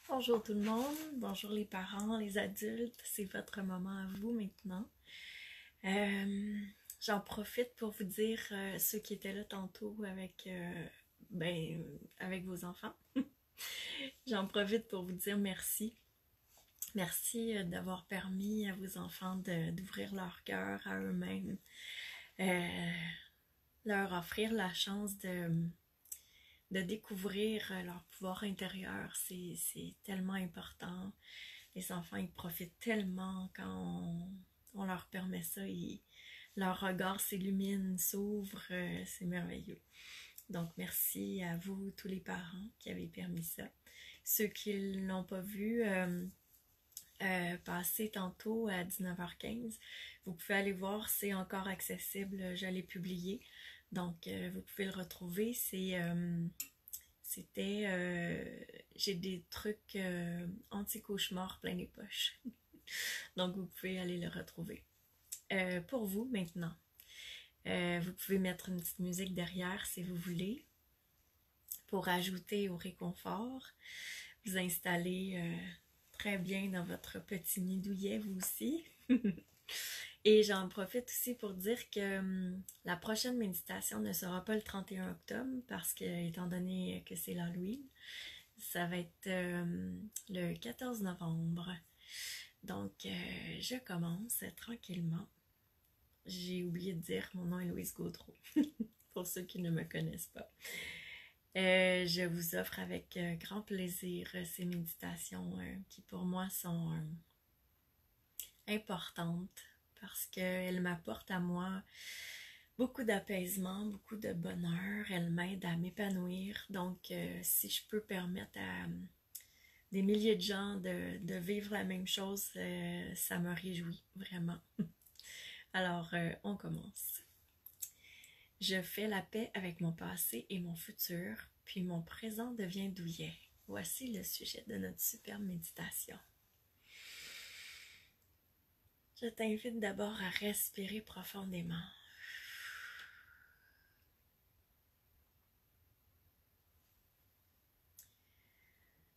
Bonjour tout le monde, bonjour les parents, les adultes, c'est votre moment à vous maintenant. Euh, J'en profite pour vous dire, ceux qui étaient là tantôt avec vos enfants, j'en profite pour vous dire merci. Merci d'avoir permis à vos enfants d'ouvrir leur cœur à eux-mêmes, euh, leur offrir la chance de découvrir leur pouvoir intérieur. C'est tellement important. Les enfants, ils profitent tellement quand on leur permet ça. Leur regard s'illumine, s'ouvre, c'est merveilleux. Donc, merci à vous, tous les parents qui avez permis ça. Ceux qui ne l'ont pas vu, passer tantôt à 19h15, vous pouvez aller voir, c'est encore accessible, je l'ai publié. Donc, vous pouvez le retrouver. J'ai des trucs anti-cauchemar plein les poches. Donc, vous pouvez aller le retrouver. Pour vous, maintenant, vous pouvez mettre une petite musique derrière si vous voulez pour ajouter au réconfort. Vous installer très bien dans votre petit nid douillet, vous aussi. Et j'en profite aussi pour dire que la prochaine méditation ne sera pas le 31 octobre parce que, étant donné que c'est l'Halloween, ça va être le 14 novembre. Donc, je commence tranquillement. J'ai oublié de dire, mon nom est Louise Gaudreau, pour ceux qui ne me connaissent pas. Je vous offre avec grand plaisir ces méditations qui pour moi sont importantes parce qu'elles m'apportent à moi beaucoup d'apaisement, beaucoup de bonheur. Elles m'aident à m'épanouir. Donc, si je peux permettre à des milliers de gens de vivre la même chose, ça me réjouit vraiment. Alors, on commence. Je fais la paix avec mon passé et mon futur, puis mon présent devient douillet. Voici le sujet de notre superbe méditation. Je t'invite d'abord à respirer profondément.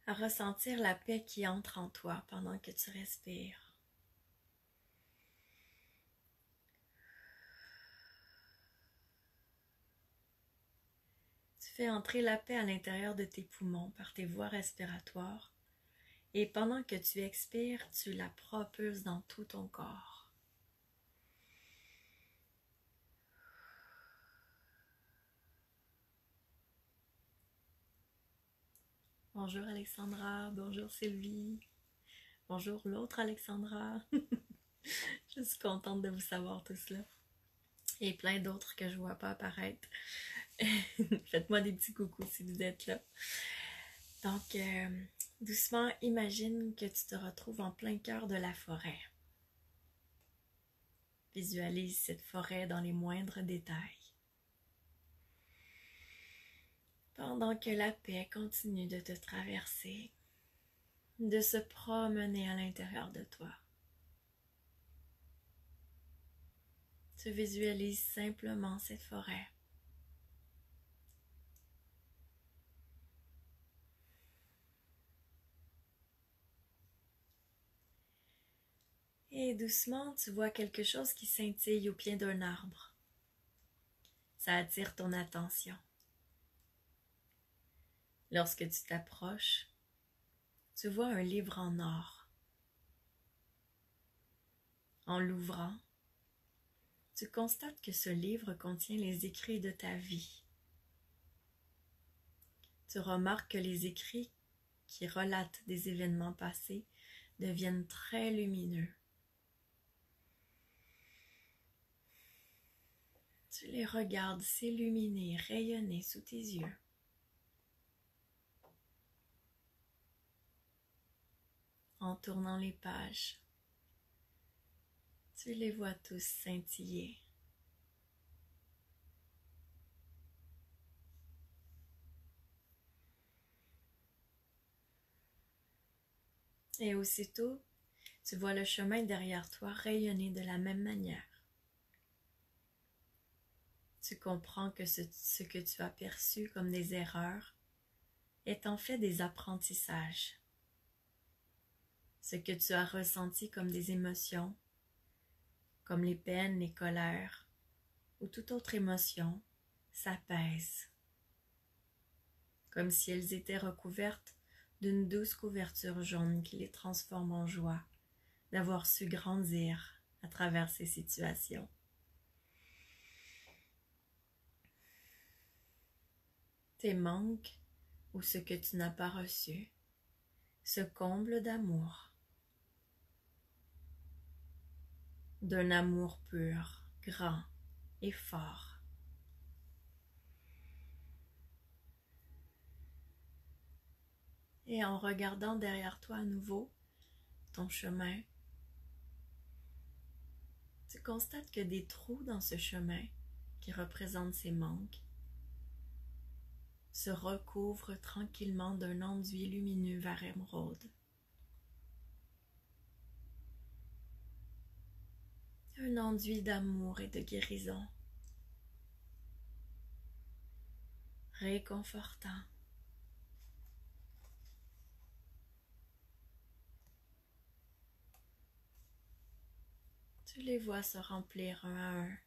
À ressentir la paix qui entre en toi pendant que tu respires. Tu fais entrer la paix à l'intérieur de tes poumons par tes voies respiratoires et pendant que tu expires, tu la propulses dans tout ton corps. Bonjour Alexandra, bonjour Sylvie, bonjour l'autre Alexandra. Je suis contente de vous savoir tous là. Et plein d'autres que je vois pas apparaître. Faites-moi des petits coucous si vous êtes là. Donc, doucement, imagine que tu te retrouves en plein cœur de la forêt. Visualise cette forêt dans les moindres détails. Pendant que la paix continue de te traverser, de se promener à l'intérieur de toi. Tu visualises simplement cette forêt. Et doucement, tu vois quelque chose qui scintille au pied d'un arbre. Ça attire ton attention. Lorsque tu t'approches, tu vois un livre en or. En l'ouvrant, tu constates que ce livre contient les écrits de ta vie. Tu remarques que les écrits qui relatent des événements passés deviennent très lumineux. Tu les regardes s'illuminer, rayonner sous tes yeux. En tournant les pages, tu les vois tous scintiller. Et aussitôt, tu vois le chemin derrière toi rayonner de la même manière. Tu comprends que ce que tu as perçu comme des erreurs est en fait des apprentissages. Ce que tu as ressenti comme des émotions, comme les peines, les colères ou toute autre émotion, s'apaise, comme si elles étaient recouvertes d'une douce couverture jaune qui les transforme en joie d'avoir su grandir à travers ces situations. Tes manques ou ce que tu n'as pas reçu se comblent d'amour, d'un amour pur, grand et fort. Et en regardant derrière toi à nouveau ton chemin, tu constates que des trous dans ce chemin qui représentent ces manques se recouvrent tranquillement d'un enduit lumineux vert émeraude. Un enduit d'amour et de guérison, réconfortant. Tu les vois se remplir un à un.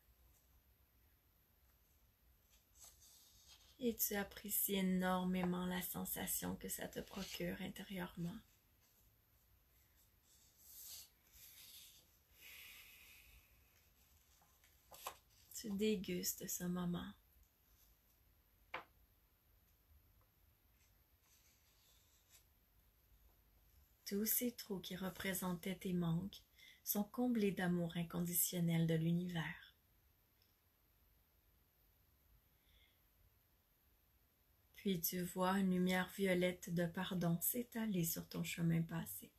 Et tu apprécies énormément la sensation que ça te procure intérieurement. Tu dégustes ce moment. Tous ces trous qui représentaient tes manques sont comblés d'amour inconditionnel de l'univers. Puis tu vois une lumière violette de pardon s'étaler sur ton chemin passé.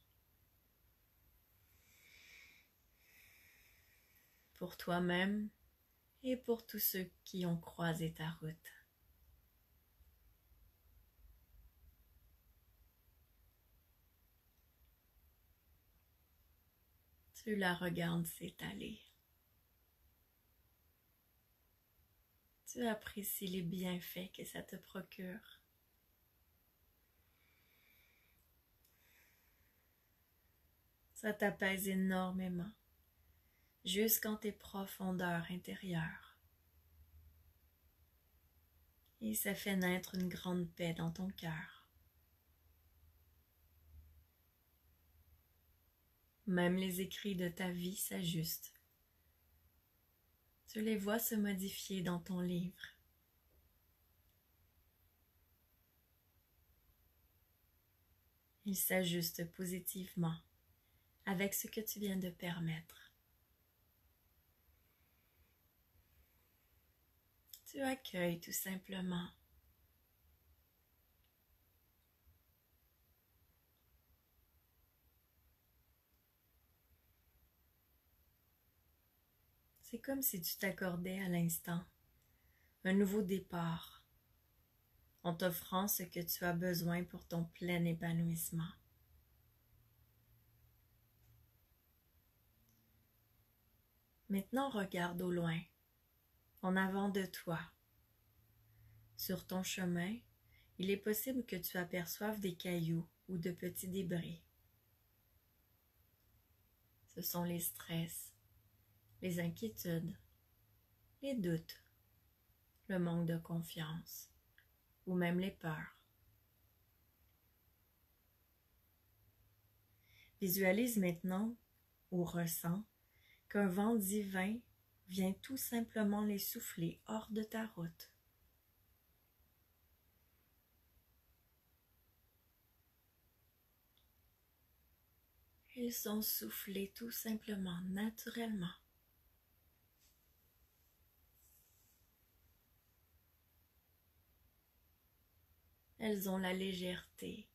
Pour toi-même et pour tous ceux qui ont croisé ta route. Tu la regardes s'étaler. Tu apprécies les bienfaits que ça te procure. Ça t'apaise énormément, jusqu'en tes profondeurs intérieures. Et ça fait naître une grande paix dans ton cœur. Même les écrits de ta vie s'ajustent. Tu les vois se modifier dans ton livre. Ils s'ajustent positivement avec ce que tu viens de permettre. Tu accueilles tout simplement. C'est comme si tu t'accordais à l'instant un nouveau départ en t'offrant ce que tu as besoin pour ton plein épanouissement. Maintenant, regarde au loin, en avant de toi. Sur ton chemin, il est possible que tu aperçoives des cailloux ou de petits débris. Ce sont les stress, les inquiétudes, les doutes, le manque de confiance ou même les peurs. Visualise maintenant ou ressens qu'un vent divin vient tout simplement les souffler hors de ta route. Ils sont soufflés tout simplement, naturellement. Elles ont la légèreté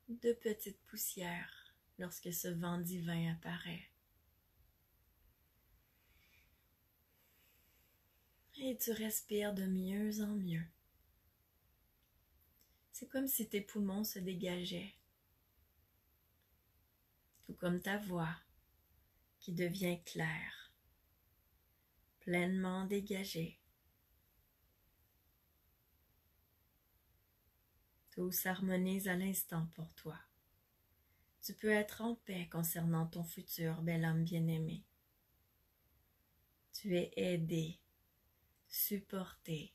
de petites poussières lorsque ce vent divin apparaît. Et tu respires de mieux en mieux. C'est comme si tes poumons se dégageaient, tout comme ta voix qui devient claire, pleinement dégagée. Tout s'harmonise à l'instant pour toi. Tu peux être en paix concernant ton futur, bel âme bien-aimé. Tu es aidé, supporté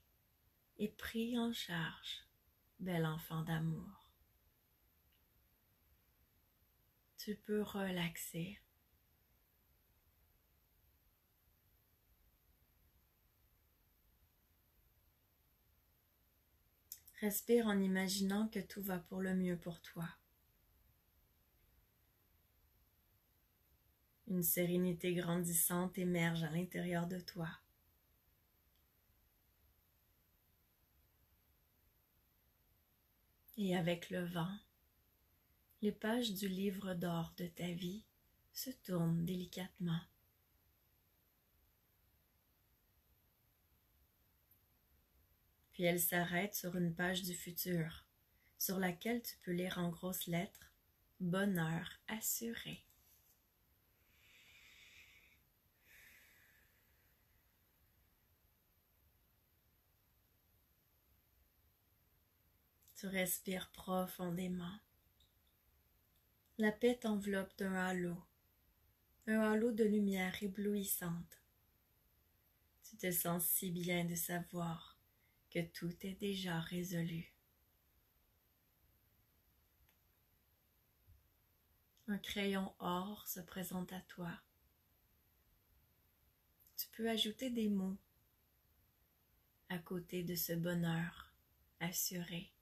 et pris en charge, bel enfant d'amour. Tu peux relaxer. Respire en imaginant que tout va pour le mieux pour toi. Une sérénité grandissante émerge à l'intérieur de toi. Et avec le vent, les pages du livre d'or de ta vie se tournent délicatement. Puis elles s'arrêtent sur une page du futur, sur laquelle tu peux lire en grosses lettres « Bonheur assuré ». Tu respires profondément. La paix t'enveloppe d'un halo de lumière éblouissante. Tu te sens si bien de savoir que tout est déjà résolu. Un crayon or se présente à toi. Tu peux ajouter des mots à côté de ce bonheur assuré.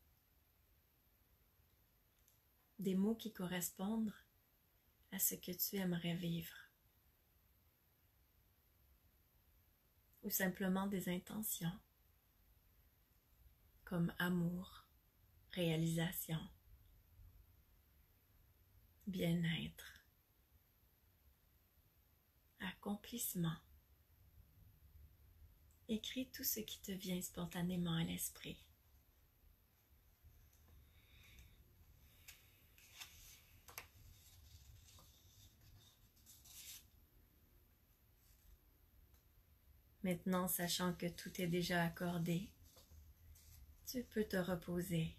Des mots qui correspondent à ce que tu aimerais vivre. Ou simplement des intentions, comme amour, réalisation, bien-être, accomplissement. Écris tout ce qui te vient spontanément à l'esprit. Maintenant, sachant que tout est déjà accordé, tu peux te reposer.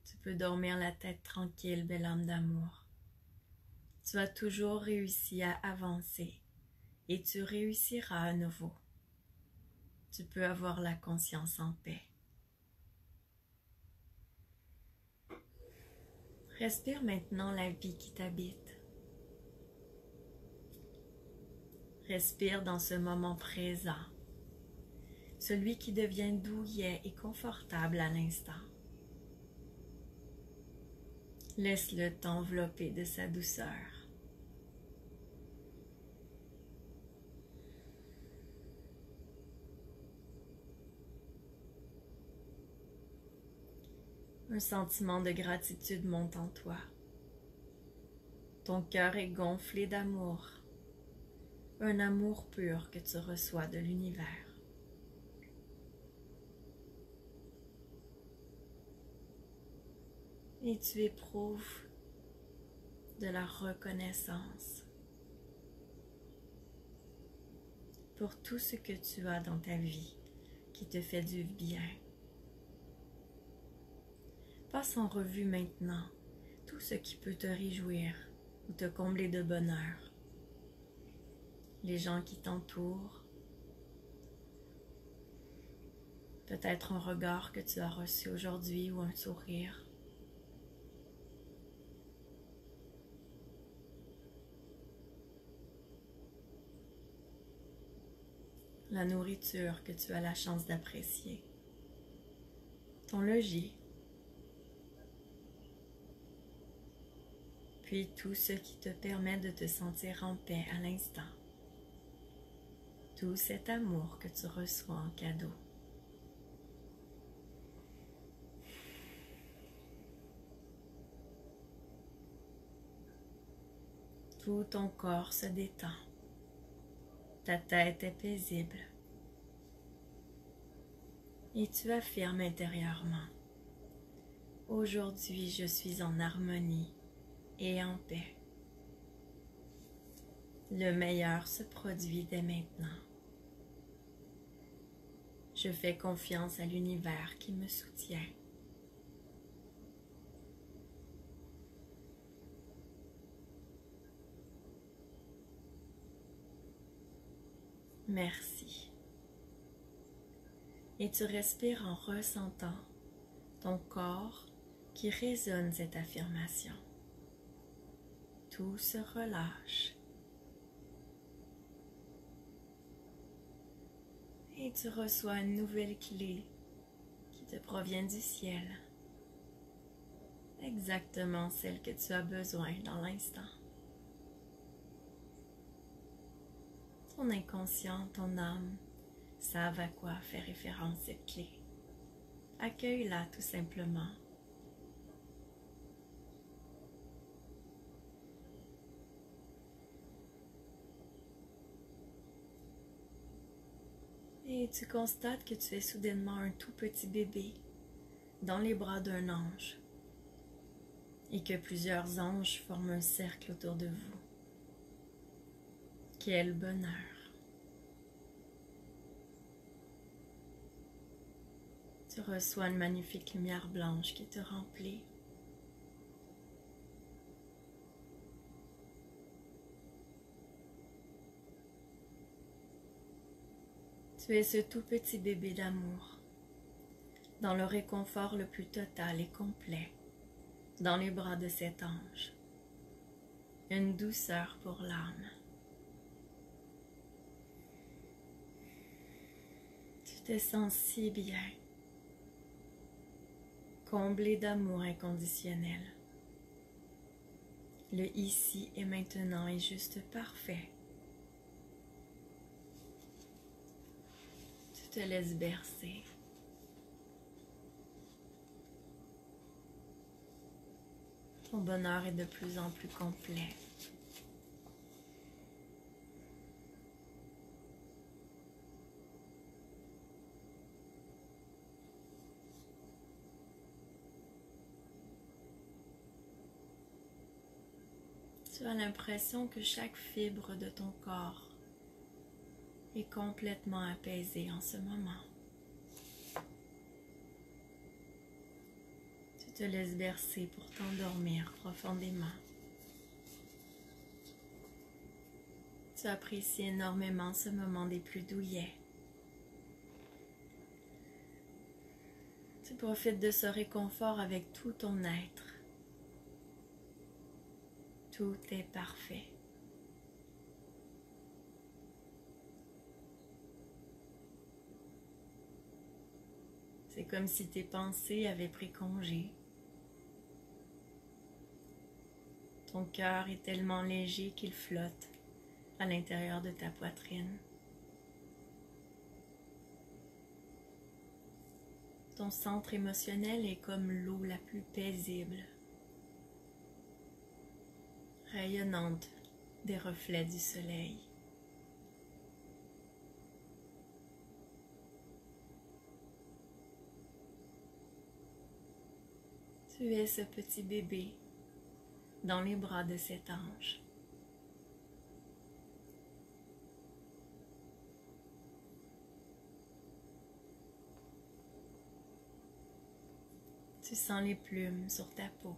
Tu peux dormir la tête tranquille, belle âme d'amour. Tu as toujours réussi à avancer et tu réussiras à nouveau. Tu peux avoir la conscience en paix. Respire maintenant la vie qui t'habite. Respire dans ce moment présent, celui qui devient douillet et confortable à l'instant. Laisse-le t'envelopper de sa douceur. Un sentiment de gratitude monte en toi. Ton cœur est gonflé d'amour, un amour pur que tu reçois de l'univers. Et tu éprouves de la reconnaissance pour tout ce que tu as dans ta vie qui te fait du bien. Passe en revue maintenant tout ce qui peut te réjouir ou te combler de bonheur. Les gens qui t'entourent, peut-être un regard que tu as reçu aujourd'hui ou un sourire. La nourriture que tu as la chance d'apprécier. Ton logis. Puis tout ce qui te permet de te sentir en paix à l'instant. Tout cet amour que tu reçois en cadeau. Tout ton corps se détend. Ta tête est paisible. Et tu affirmes intérieurement: aujourd'hui, je suis en harmonie et en paix. Le meilleur se produit dès maintenant. Je fais confiance à l'univers qui me soutient. Merci. Et tu respires en ressentant ton corps qui résonne cette affirmation. Tout se relâche. Et tu reçois une nouvelle clé qui te provient du ciel. Exactement celle que tu as besoin dans l'instant. Ton inconscient, ton âme savent à quoi fait référence cette clé. Accueille-la tout simplement. Et tu constates que tu es soudainement un tout petit bébé dans les bras d'un ange et que plusieurs anges forment un cercle autour de vous. Quel bonheur! Tu reçois une magnifique lumière blanche qui te remplit. Tu es ce tout petit bébé d'amour, dans le réconfort le plus total et complet, dans les bras de cet ange. Une douceur pour l'âme. Tu te sens si bien, comblé d'amour inconditionnel. Le ici et maintenant est juste parfait. Tu te laisses bercer. Ton bonheur est de plus en plus complet. Tu as l'impression que chaque fibre de ton corps est complètement apaisée en ce moment. Tu te laisses bercer pour t'endormir profondément. Tu apprécies énormément ce moment des plus douillets. Tu profites de ce réconfort avec tout ton être. Tout est parfait. C'est comme si tes pensées avaient pris congé. Ton cœur est tellement léger qu'il flotte à l'intérieur de ta poitrine. Ton centre émotionnel est comme l'eau la plus paisible, rayonnante des reflets du soleil. Tu es ce petit bébé dans les bras de cet ange. Tu sens les plumes sur ta peau.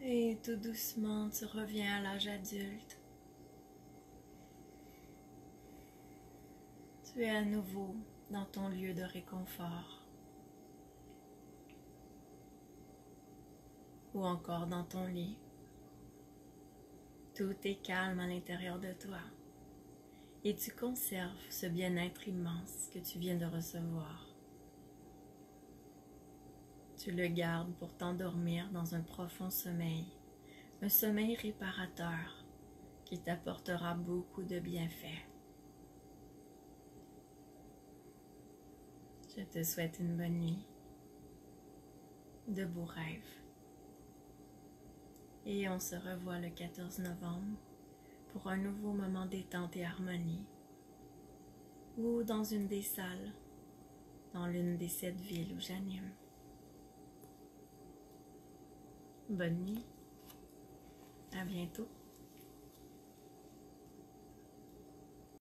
Et tout doucement, tu reviens à l'âge adulte. Tu es à nouveau dans ton lieu de réconfort. Ou encore dans ton lit. Tout est calme à l'intérieur de toi. Et tu conserves ce bien-être immense que tu viens de recevoir. Tu le gardes pour t'endormir dans un profond sommeil, un sommeil réparateur qui t'apportera beaucoup de bienfaits. Je te souhaite une bonne nuit, de beaux rêves. Et on se revoit le 14 novembre pour un nouveau moment détente et harmonie, ou dans une des salles, dans l'une des 7 villes où j'anime. Bonne nuit, à bientôt.